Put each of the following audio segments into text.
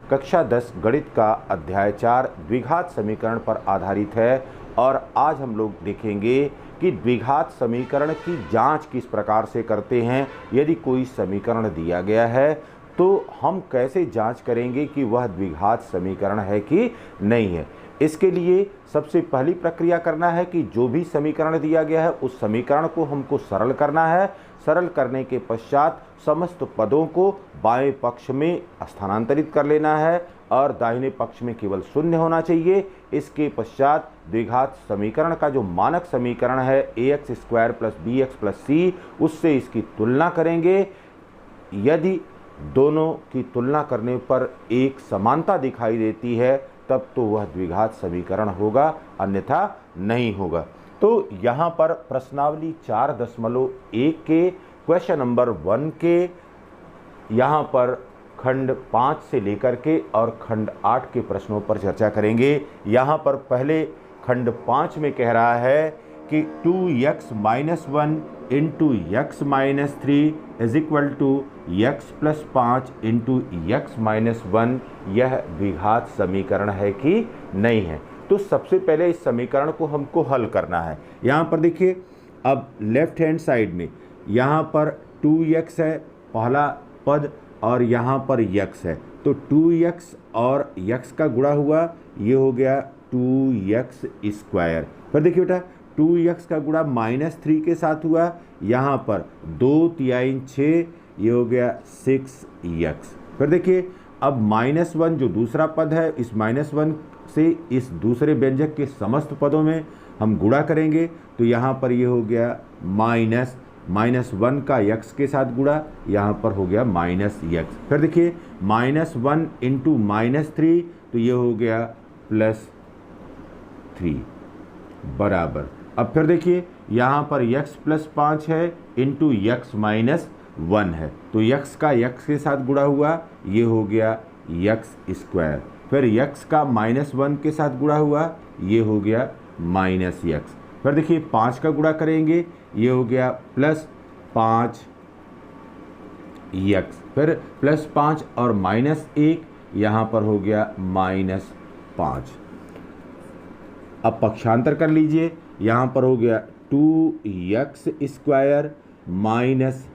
कक्षा 10 गणित का अध्याय 4 द्विघात समीकरण पर आधारित है और आज हम लोग देखेंगे कि द्विघात समीकरण की जांच किस प्रकार से करते हैं। यदि कोई समीकरण दिया गया है तो हम कैसे जांच करेंगे कि वह द्विघात समीकरण है कि नहीं है। इसके लिए सबसे पहली प्रक्रिया करना है कि जो भी समीकरण दिया गया है उस समीकरण को हमको सरल करना है। सरल करने के पश्चात समस्त पदों को बाएं पक्ष में स्थानांतरित कर लेना है और दाहिने पक्ष में केवल शून्य होना चाहिए। इसके पश्चात द्विघात समीकरण का जो मानक समीकरण है ax square plus bx plus c, उससे इसकी तुलना करेंगे। यदि दोनों की तुलना करने पर एक समानता दिखाई देती है तब तो वह द्विघात समीकरण होगा, अन्यथा नहीं होगा। तो यहाँ पर प्रश्नावली 4.1 के क्वेश्चन नंबर 1 के यहाँ पर खंड 5 से लेकर के और खंड 8 के प्रश्नों पर चर्चा करेंगे। यहाँ पर पहले खंड 5 में कह रहा है कि 2x minus 1 into x minus 3 is equal to x plus 5 into x minus 1, यह द्विघात समीकरण है कि नहीं है। तो सबसे पहले इस समीकरण को हमको हल करना है। यहाँ पर देखिए, अब लेफ्ट हैंड साइड में यहाँ पर 2x है पहला पद और यहाँ पर x है, तो 2x और x का गुणा हुआ, ये हो गया 2x स्क्वायर। फिर देखिए बेटा, 2x का गुणा -3 के साथ हुआ, यहाँ पर 2 3 6, ये हो गया 6x। फिर देखिए, अब -1 जो दूसरा पद है, इस -1 से इस दूसरे व्यंजक के समस्त पदों में हम गुणा करेंगे, तो यहाँ पर ये हो गया -1 का x के साथ गुणा, यहाँ पर हो गया -x। फिर देखिए, -1 इंटू -3, तो ये हो गया +3 बराबर। अब फिर देखिए, यहाँ पर x प्लस 5 है इंटू x माइनस 1 है, तो x का x के साथ गुणा हुआ, ये हो गया x स्क्वायर। फिर x का -1 के साथ गुणा हुआ, ये हो गया -x। फिर देखिए, 5 का गुणा करेंगे, ये हो गया +5x। फिर +5 और -1, यहाँ पर हो गया -5। अब पक्षांतर कर लीजिए, यहाँ पर हो गया 2x स्क्वायर माइनस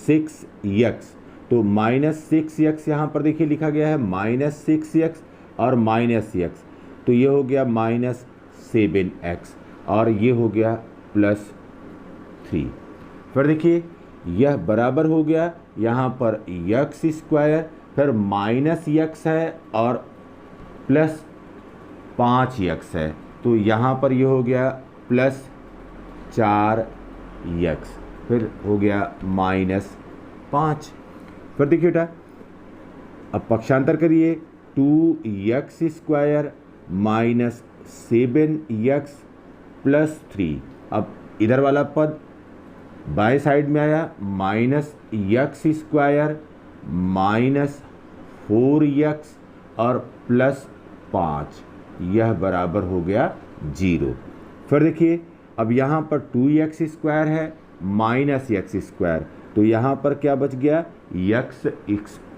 6x, तो -6x यहाँ पर देखिए लिखा गया है, -6x और -x, तो ये हो गया -7x और ये हो गया +3। फिर देखिए, यह बराबर हो गया, यहाँ पर x स्क्वायर, फिर -x है और +5x है, तो यहाँ पर ये हो गया +4x, फिर हो गया -5। फिर देखिए बेटा, अब पक्षांतर करिए, 2x square minus 7x plus 3। अब इधर वाला पद बाएं साइड में आया, -x स्क्वायर माइनस 4x और +5, यह बराबर हो गया 0। फिर देखिए, अब यहाँ पर 2x स्क्वायर है माइनस x स्क्वायर, तो यहाँ पर क्या बच गया, x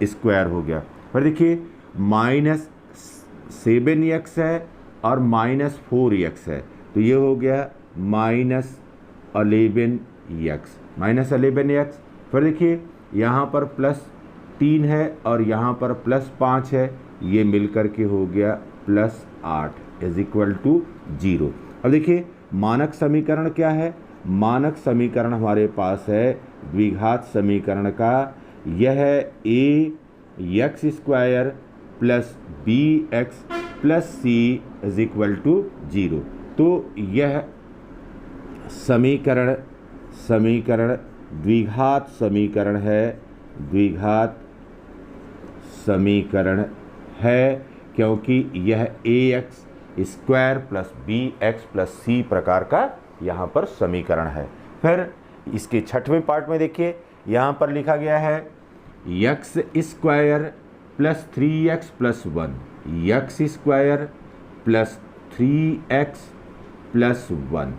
स्क्वायर हो गया। फिर देखिए, -7x है और -4x है, तो ये हो गया -11x। फिर देखिए, यहाँ पर +3 है और यहाँ पर +5 है, ये मिलकर के हो गया +8 इज इक्वल टू 0। अब देखिए, मानक समीकरण क्या है। मानक समीकरण हमारे पास है द्विघात समीकरण का, यह है ax square plus bx plus c is equal to 0। तो यह समीकरण द्विघात समीकरण है, द्विघात समीकरण है, क्योंकि यह ax square plus bx plus c प्रकार का यहाँ पर समीकरण है। फिर इसके छठवें पार्ट में देखिए, यहाँ पर लिखा गया है x square plus 3x plus 1, x square plus 3x plus 1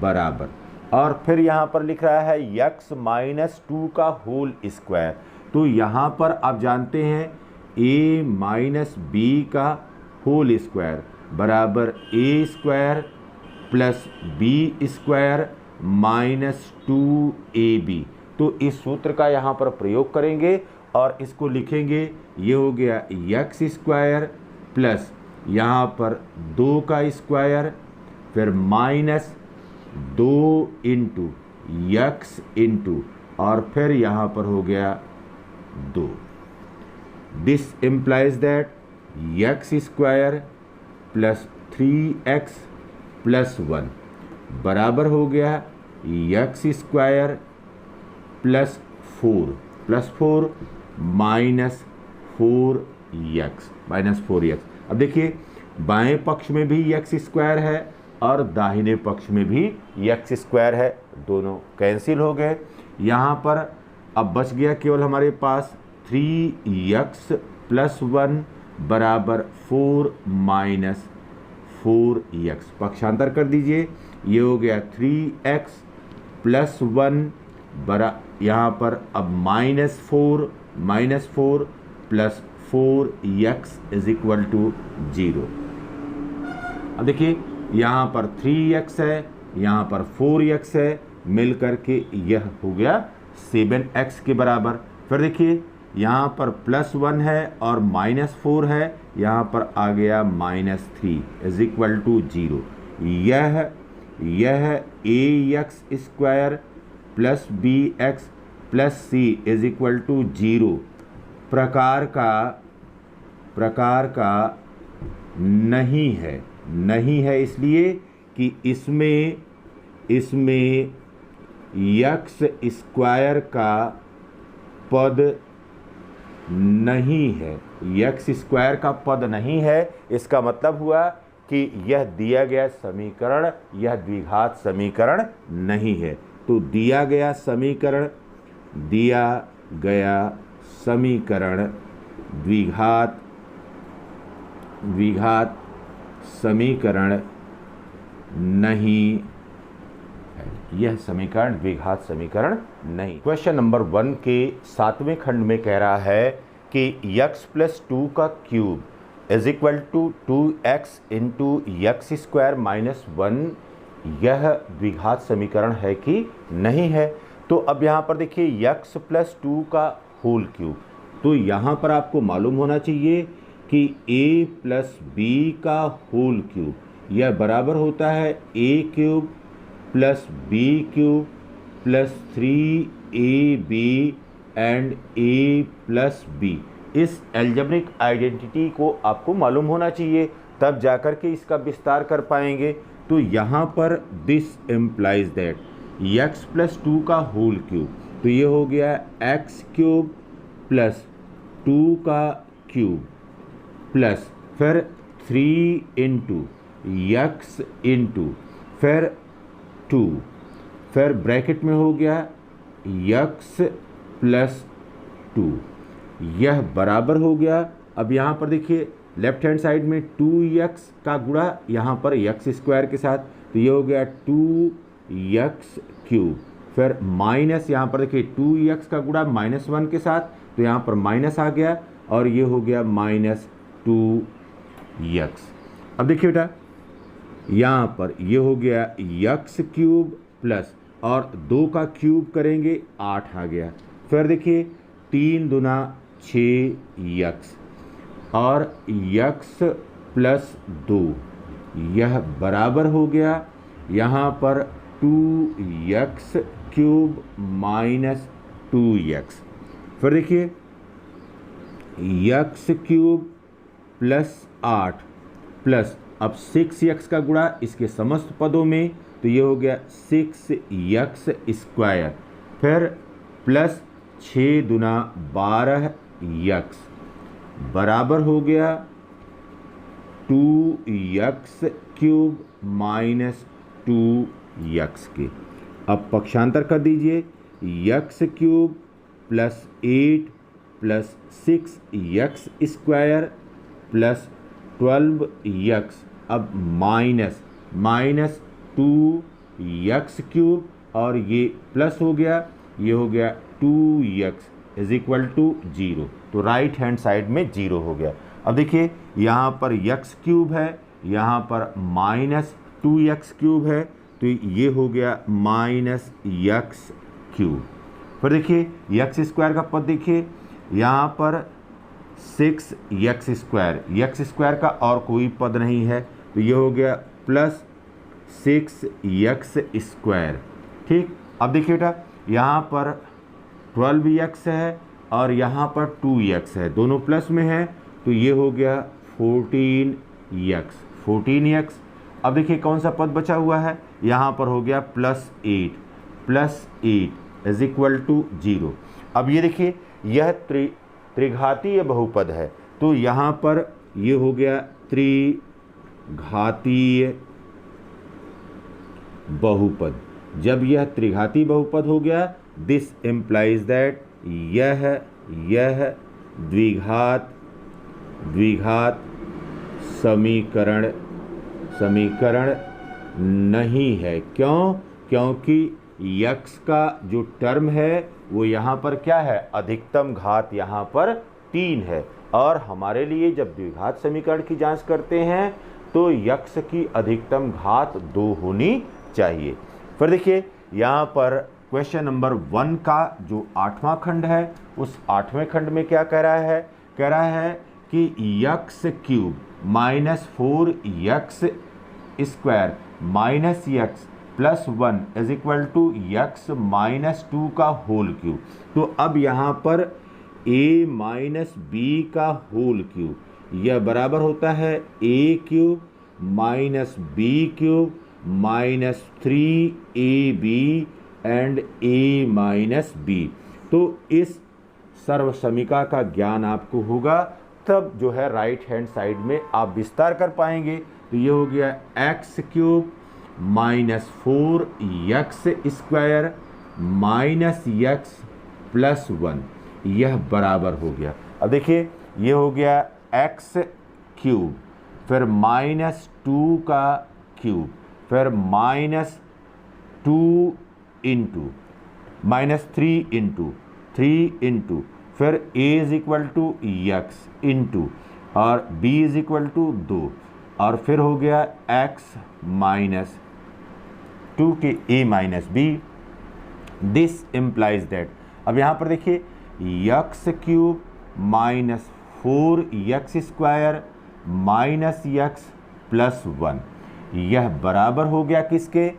बराबर, और फिर यहाँ पर लिख रहा है x माइनस 2 का होल स्क्वायर। तो यहाँ पर आप जानते हैं ए माइनस बी का होल स्क्वायर बराबर a square plus b square minus 2ab। तो इस सूत्र का यहाँ पर प्रयोग करेंगे और इसको लिखेंगे। ये हो गया एक्स स्क्वायर प्लस यहाँ पर 2 का स्क्वायर फिर माइनस 2 इंटू एक्स इंटू और फिर यहाँ पर हो गया 2। This implies that x square plus 3x plus 1 बराबर हो गया x square plus 4 minus 4x। अब देखिए बाएं पक्ष में भी एक्स स्क्वायर है और दाहिने पक्ष में भी एक्स स्क्वायर है, दोनों कैंसिल हो गए। यहाँ पर अब बच गया केवल हमारे पास 3x प्लस 1 बराबर 4 माइनस 4x। पक्षांतर कर दीजिए, ये हो गया 3x प्लस 1 बरा यहाँ पर अब minus 4 plus 4x is equal to 0। अब देखिए यहाँ पर 3x है, यहाँ पर 4x है, मिल करके यह हो गया 7x के बराबर। फिर देखिए यहाँ पर प्लस 1 है और माइनस 4 है, यहाँ पर आ गया माइनस 3 इज इक्वल टू 0। यह ax square plus bx plus c is equal to 0 प्रकार का नहीं है इसलिए कि इसमें एक्स स्क्वायर का पद नहीं है, एक्स स्क्वायर का पद नहीं है। इसका मतलब हुआ कि यह दिया गया समीकरण यह द्विघात समीकरण नहीं है। तो दिया गया समीकरण द्विघात समीकरण नहीं है, यह समीकरण द्विघात समीकरण नहीं। क्वेश्चन नंबर 1 के 7वें खंड में कह रहा है कि x प्लस 2 का cube is equal to 2x into x square minus 1 यह द्विघात समीकरण है कि नहीं है। तो अब यहाँ पर देखिए x प्लस 2 का होल क्यूब, तो यहाँ पर आपको मालूम होना चाहिए कि a प्लस बी का होल क्यूब यह बराबर होता है a cube plus b cube plus 3ab and a plus b. इस एल्जेब्रिक आइडेंटिटी को आपको मालूम होना चाहिए, तब जाकर के इसका विस्तार कर पाएंगे। तो यहाँ पर this implies that x plus 2 का होल क्यूब, तो ये हो गया x क्यूब प्लस 2 का क्यूब प्लस फिर 3 इंटू एक्स इंटू फिर 2 फिर ब्रैकेट में हो गया x प्लस 2, यह बराबर हो गया। अब यहाँ पर देखिए लेफ्ट हैंड साइड में 2x का गुणा यहाँ पर एक्स स्क्वायर के साथ, तो ये हो गया 2x क्यूब फिर माइनस यहाँ पर देखिए 2x का गुणा माइनस 1 के साथ, तो यहाँ पर माइनस आ गया और ये हो गया माइनस 2x। अब देखिए बेटा यहाँ पर ये हो गया x क्यूब प्लस और 2 का क्यूब करेंगे 8 आ गया। फिर देखिए 3 दूना 6x और x प्लस 2 यह बराबर हो गया यहाँ पर 2x क्यूब माइनस 2x। फिर देखिए x क्यूब प्लस 8 प्लस अब 6x का गुणा इसके समस्त पदों में, तो ये हो गया 6x स्क्वायर फिर प्लस 6 दूना 12x बराबर हो गया 2x क्यूब माइनस 2x के। अब पक्षांतर कर दीजिए, x cube plus 8 plus 6x square plus 12x अब माइनस 2x क्यूब और ये प्लस हो गया, ये हो गया 2x इज इक्वल टू 0। तो राइट हैंड साइड में 0 हो गया। अब देखिए यहाँ पर x क्यूब है, यहाँ पर -2x³ है, तो ये हो गया -x क्यूब। फिर देखिए x² का पद देखिए, यहाँ पर 6x², का और कोई पद नहीं है, तो ये हो गया +6x²। ठीक, अब देखिए बेटा यहाँ पर 12x है और यहाँ पर 2x है, दोनों प्लस में है, तो ये हो गया 14x। अब देखिए कौन सा पद बचा हुआ है, यहाँ पर हो गया +8 = 0। अब ये देखिए यह त्रिघातीय बहुपद है, तो यहाँ पर ये हो गया त्रिघातीय बहुपद। जब यह त्रिघातीय बहुपद हो गया, दिस इम्प्लाइज दैट यह द्विघात समीकरण नहीं है। क्यों? क्योंकि x का जो टर्म है वो यहाँ पर क्या है, अधिकतम घात यहाँ पर 3 है, और हमारे लिए जब द्विघात समीकरण की जांच करते हैं तो x की अधिकतम घात 2 होनी चाहिए। फिर देखिए यहाँ पर क्वेश्चन नंबर 1 का जो 8वां खंड है, उस 8वें खंड में क्या कह रहा है, कह रहा है कि x³ -4x² -x +1 = x -2 का होल क्यूब। तो अब यहाँ पर a - b का होल क्यूब, यह बराबर होता है a³ - b³ -3ab and a - b। तो इस सर्व समीकरण का ज्ञान आपको होगा, तब जो है राइट हैंड साइड में आप विस्तार कर पाएंगे। तो ये हो गया x³ -4x² -x +1, यह बराबर हो गया। अब देखिए ये हो गया x³, फिर -2 का क्यूब, फिर -2 इंटू -3 इंटू फिर a = x इंटू और b = 2, और फिर हो गया x -2 के a - b। This implies that, अब यहाँ पर देखिए x³ -4x² -x +1, यह बराबर हो गया किसके,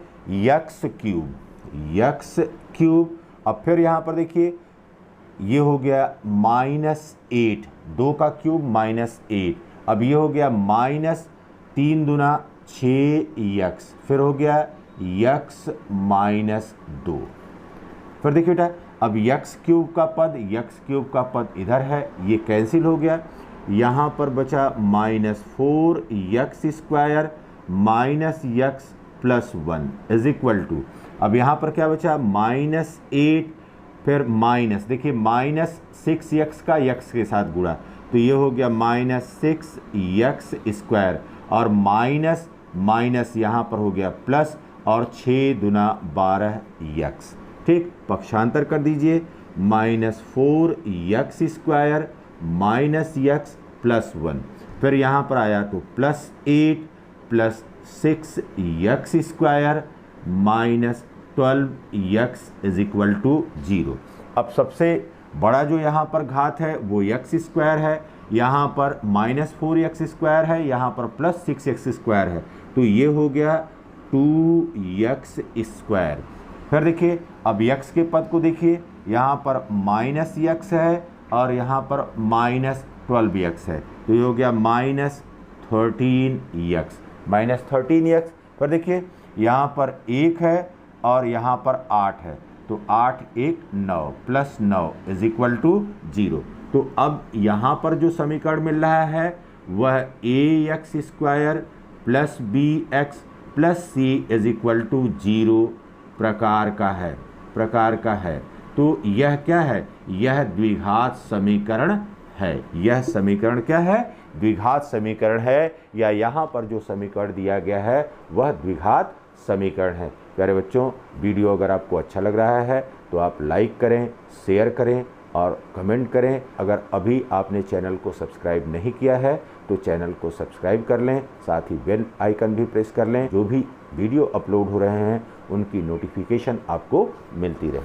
x³। अब फिर यहाँ पर देखिए ये हो गया -8, 2 का क्यूब -8, अब ये हो गया -3 दूना 6x, फिर हो गया x -2। फिर देखिए बेटा अब x³ का पद इधर है, ये कैंसिल हो गया, यहाँ पर बचा -4x² -x +1 = अब यहाँ पर क्या बचा -8, फिर माइनस, देखिए -6x का x के साथ गुणा, तो ये हो गया -6x² और माइनस यहाँ पर हो गया प्लस, और 6 दूना 12x। ठीक, पक्षांतर कर दीजिए, -4x² -x +1, फिर यहाँ पर आया तो +8 +6x² -12x = 0। अब सबसे बड़ा जो यहाँ पर घात है वो x² है, यहाँ पर -4x² है, यहाँ पर +6x² है, तो ये हो गया 2x²। फिर देखिए अब x के पद को देखिए, यहाँ पर -x है और यहाँ पर -12x है, तो ये हो गया -13x। फिर देखिए यहाँ पर 1 है और यहाँ पर 8 है, तो 8 1 9 +9 = 0। तो अब यहाँ पर जो समीकरण मिल रहा है वह ax² + bx + c = 0 प्रकार का है। तो यह क्या है, यह द्विघात समीकरण है। यह समीकरण क्या है, द्विघात समीकरण है, या यहाँ पर जो समीकरण दिया गया है वह द्विघात समीकरण है। प्यारे बच्चों, वीडियो अगर आपको अच्छा लग रहा है तो आप लाइक करें, शेयर करें और कमेंट करें। अगर अभी आपने चैनल को सब्सक्राइब नहीं किया है तो चैनल को सब्सक्राइब कर लें, साथ ही बेल आइकन भी प्रेस कर लें। जो भी वीडियो अपलोड हो रहे हैं उनकी नोटिफिकेशन आपको मिलती रहे।